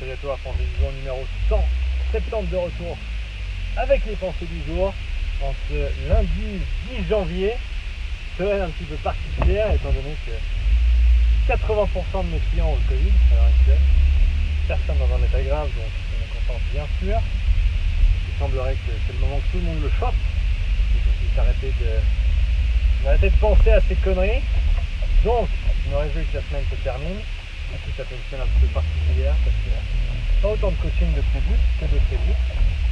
Salut à toi, pensée du jour numéro 170 de retour avec les pensées du jour en ce lundi 10 janvier. Semaine un petit peu particulière étant donné que 80% de mes clients ont le Covid à l'heure actuelle. Personne dans un état grave, donc on est content bien sûr. Il semblerait que c'est le moment que tout le monde le chope. Il faut juste arrêter de penser à ces conneries. Donc, je me réjouis que la semaine se termine. Du coup, ça fait une semaine un petit peu particulière parce que pas autant de coaching de prévu que de prévu.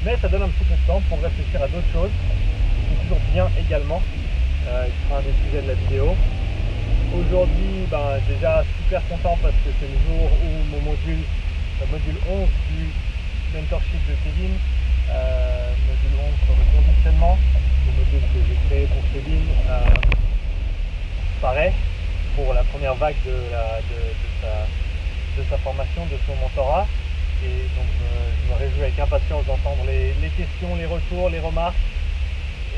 Mais ça donne un petit peu de temps pour réfléchir à d'autres choses qui sont toujours bien également. Il sera un des sujets de la vidéo. Aujourd'hui, déjà super content parce que c'est le jour où mon module 11 du mentorship de Kevin, module 11 sur le conditionnement, le module que j'ai créé pour Kevin, paraît pour la première vague de sa formation, de son mentorat. Et donc je me réjouis avec impatience d'entendre les questions, les retours, les remarques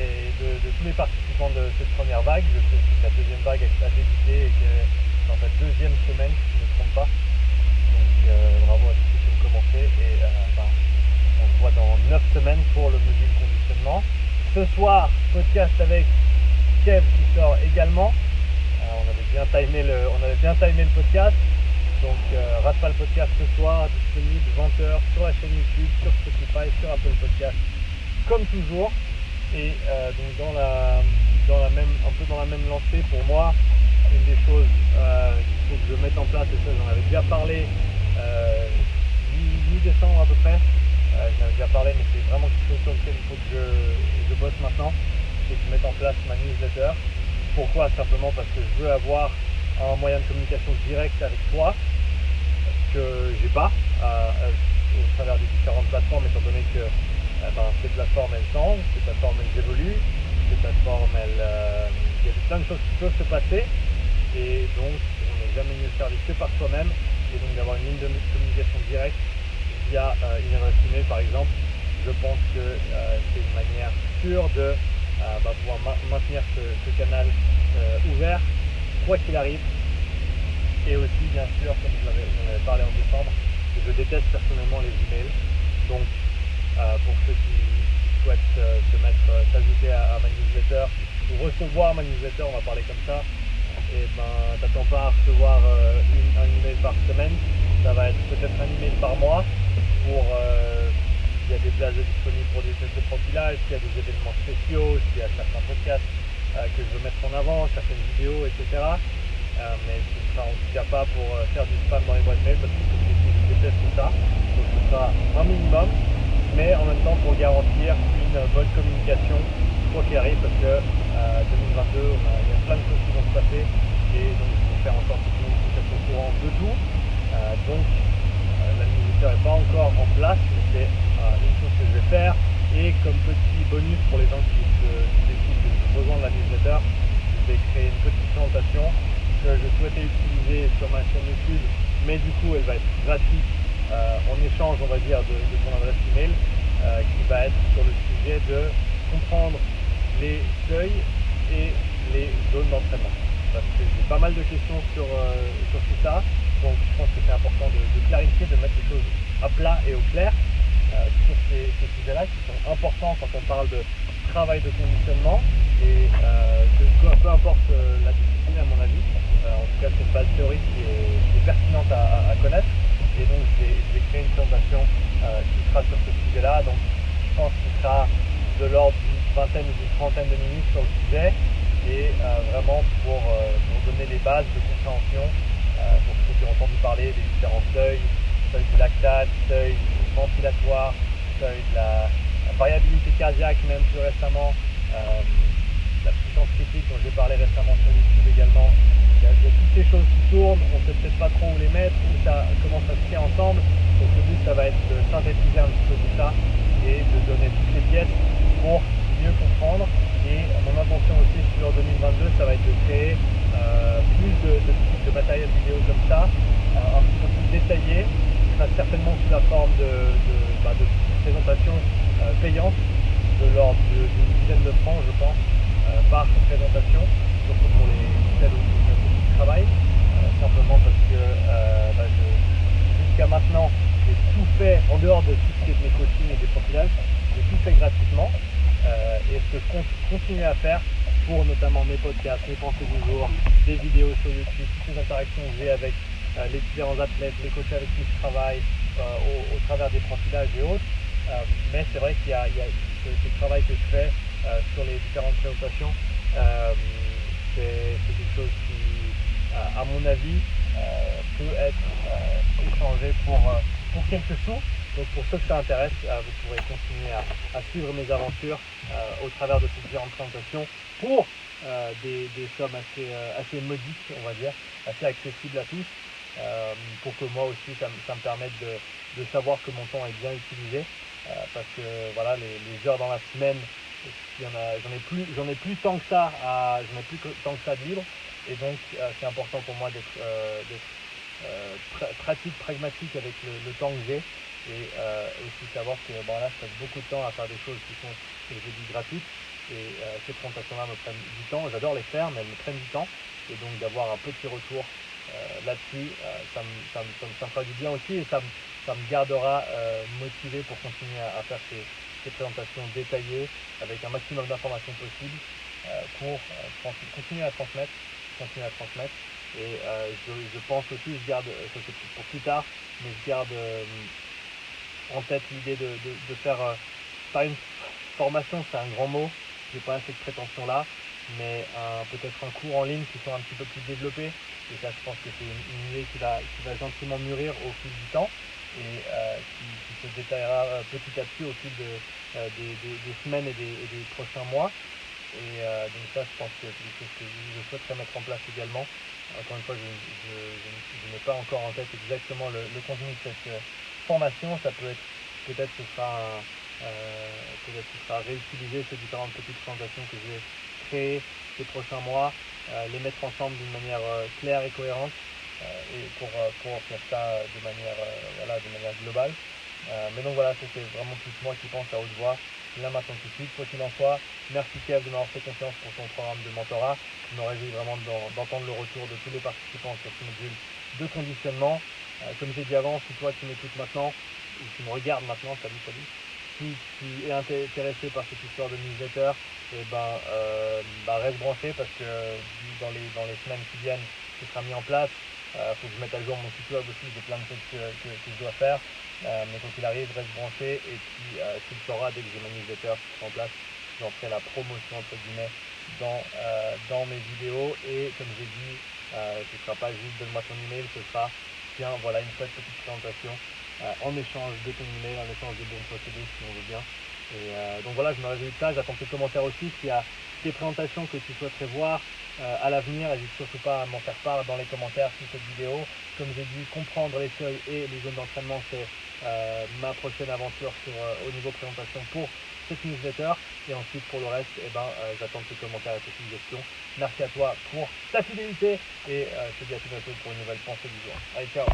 et de tous les participants de cette première vague. Je sais que la deuxième vague a débuté et que dans sa deuxième semaine, si je ne me trompe pas. Donc bravo à tous ceux qui ont commencé et on se voit dans 9 semaines pour le module conditionnement. Ce soir, podcast avec Kev qui sort également. On avait bien timé le podcast. Donc rate pas le podcast ce soir, disponible 20h sur la chaîne YouTube, sur Spotify, sur Apple Podcast, comme toujours. Et donc un peu dans la même lancée pour moi, une des choses qu'il faut que je mette en place, et ça j'en avais déjà parlé mi-décembre à peu près. J'en avais déjà parlé, mais c'est vraiment quelque chose sur lequel il faut que je bosse maintenant, c'est que je mette en place ma newsletter. Pourquoi? Simplement parce que je veux avoir un moyen de communication direct avec toi que j'ai pas au travers des différentes plateformes, étant donné que ces plateformes elles changent, ces plateformes elles évoluent, ces plateformes il y a plein de choses qui peuvent se passer et donc on n'est jamais mieux servi que par soi-même, et donc d'avoir une ligne de communication directe via une adresse email par exemple, je pense que c'est une manière sûre de pouvoir maintenir ce canal ouvert quoi qu'il arrive. Et aussi bien sûr, comme j'en avais parlé en décembre, je déteste personnellement les emails. Donc pour ceux qui souhaitent s'ajouter à ma newsletter ou recevoir ma newsletter, on va parler comme ça, et t'attends pas à recevoir un email par semaine, ça va être peut-être un email par mois pour s'il y a des places disponibles pour des tests de profilage, s'il y a des événements spéciaux, s'il y a certains podcasts que je veux mettre en avant, certaines vidéos, etc. Mais ce sera en tout cas pas pour faire du spam dans les boîtes mail, parce que je déteste ça. Donc ce sera un minimum, mais en même temps pour garantir une bonne communication quoi qu'il arrive, parce que 2022, il y a plein de choses qui vont se passer, et donc je vais faire en sorte que tout le monde puisse être au courant de tout. Donc la newsletter n'est pas encore en place, mais c'est une chose que je vais faire. Et comme petit bonus pour les gens qui décident de rejoindre la newsletter, je vais créer une petite présentation que je souhaitais utiliser sur ma chaîne YouTube, mais du coup elle va être gratuite en échange, on va dire, de ton adresse email, qui va être sur le sujet de comprendre les seuils et les zones d'entraînement. Parce que j'ai pas mal de questions sur tout ça, donc je pense que c'est important de clarifier, de mettre les choses à plat et au clair sur ces sujets-là qui sont importants quand on parle de travail de conditionnement, et peu importe la discipline à mon avis. En tout cas, c'est une base théorique qui est pertinente à connaître, et donc je vais créer une présentation qui sera sur ce sujet-là. Donc je pense qu'il sera de l'ordre d'une vingtaine ou d'une trentaine de minutes sur le sujet, et vraiment pour donner les bases de compréhension pour ceux qui ont entendu parler des différents seuils du lactate, seuil du ventilatoire, seuil de la variabilité cardiaque, même plus récemment, la puissance critique dont j'ai parlé récemment sur YouTube également. Il y a toutes ces choses qui tournent, on ne sait peut-être pas trop où les mettre, comment ça se tient ensemble. Donc le but, ça va être de synthétiser un petit peu tout ça et de donner toutes les pièces pour mieux comprendre. Et mon intention aussi sur 2022, ça va être de créer plus de matériel vidéo comme ça, un petit peu plus détaillé, qui sera certainement sous la forme de présentation payante de l'ordre d'une dizaine de francs, je pense, par présentation, surtout pour celles où je travaille, simplement parce que jusqu'à maintenant, j'ai tout fait, en dehors de tout ce qui est de mes coachings et des profilages, j'ai tout fait gratuitement. Et ce que je compte continuer à faire pour notamment mes podcasts, mes pensées du jour, des vidéos sur YouTube, toutes les interactions que j'ai avec les différents athlètes, les coachs avec qui je travaille, au travers des profilages et autres. Mais c'est vrai qu'il y a ce travail que je fais sur les différentes présentations. C'est quelque chose qui, à mon avis, peut être échangé pour quelques sous. Donc pour ceux que ça intéresse, vous pourrez continuer à suivre mes aventures au travers de ces différentes présentations pour des sommes assez modiques, on va dire, assez accessibles à tous, pour que moi aussi ça me permette de savoir que mon temps est bien utilisé, parce que voilà, les heures dans la semaine, j'en ai plus tant que ça, j'en ai plus tant que ça de libre, et donc c'est important pour moi d'être pratique, pragmatique avec le temps que j'ai, et aussi savoir que là je passe beaucoup de temps à faire des choses qui sont, que je dis, gratuites, et ces présentations-là me prennent du temps. J'adore les faire, mais elles me prennent du temps, et donc d'avoir un petit retour là-dessus, ça me fera du bien aussi, et ça me gardera motivé pour continuer à faire ces présentations détaillées avec un maximum d'informations possibles, pour continuer à transmettre. Et je pense aussi, je garde, ça c'est pour plus tard, mais je garde en tête l'idée de faire, pas une formation, c'est un grand mot, j'ai pas cette prétention-là, mais peut-être un cours en ligne qui soit un petit peu plus développé. Et ça, je pense que c'est une idée qui va gentiment mûrir au fil du temps, et qui se détaillera petit à petit au fil des semaines et des prochains mois. Et donc ça, je pense que c'est quelque chose que je souhaiterais mettre en place également. Encore une fois, je n'ai pas encore en tête exactement le contenu de cette formation. Ça peut être, peut-être ce sera réutiliser ces différentes petites présentations que je vais créer ces prochains mois, les mettre ensemble d'une manière claire et cohérente, et pour faire ça de manière globale. Mais donc voilà, c'était vraiment plus moi qui pense à haute voix là maintenant tout de suite. Quoi qu'il en soit, merci Kev de m'avoir fait confiance pour ton programme de mentorat. Je me réjouis vraiment d'entendre le retour de tous les participants sur ce module de conditionnement. Comme j'ai dit avant, si toi tu m'écoutes maintenant, ou tu me regardes maintenant, salut, si tu es intéressé par cette histoire de newsletter, et reste branché, parce que dans les semaines qui viennent, ce sera mis en place. Faut que je mette à jour mon site web aussi, j'ai plein de choses que je dois faire. Mais quand il arrive, reste branché, et puis tu le sauras dès que j'ai ma newsletter qui sera en place. J'en ferai la promotion entre guillemets dans mes vidéos, et comme j'ai dit, ce ne sera pas juste donne-moi ton email, ce sera tiens, voilà une petite présentation en échange de ton email, en échange de bons procédés si on veut bien. Et donc voilà, je me réjouis de ça. J'attends tes commentaires aussi. S'il y a des présentations que tu souhaiterais voir à l'avenir, n'hésite surtout pas à m'en faire part dans les commentaires sous cette vidéo. Comme j'ai dit, comprendre les seuils et les zones d'entraînement, c'est ma prochaine aventure au niveau présentation pour cette newsletter. Et ensuite, pour le reste, j'attends tes commentaires et tes suggestions. Merci à toi pour ta fidélité, et je te dis à tout bientôt pour une nouvelle pensée du jour. Allez, ciao!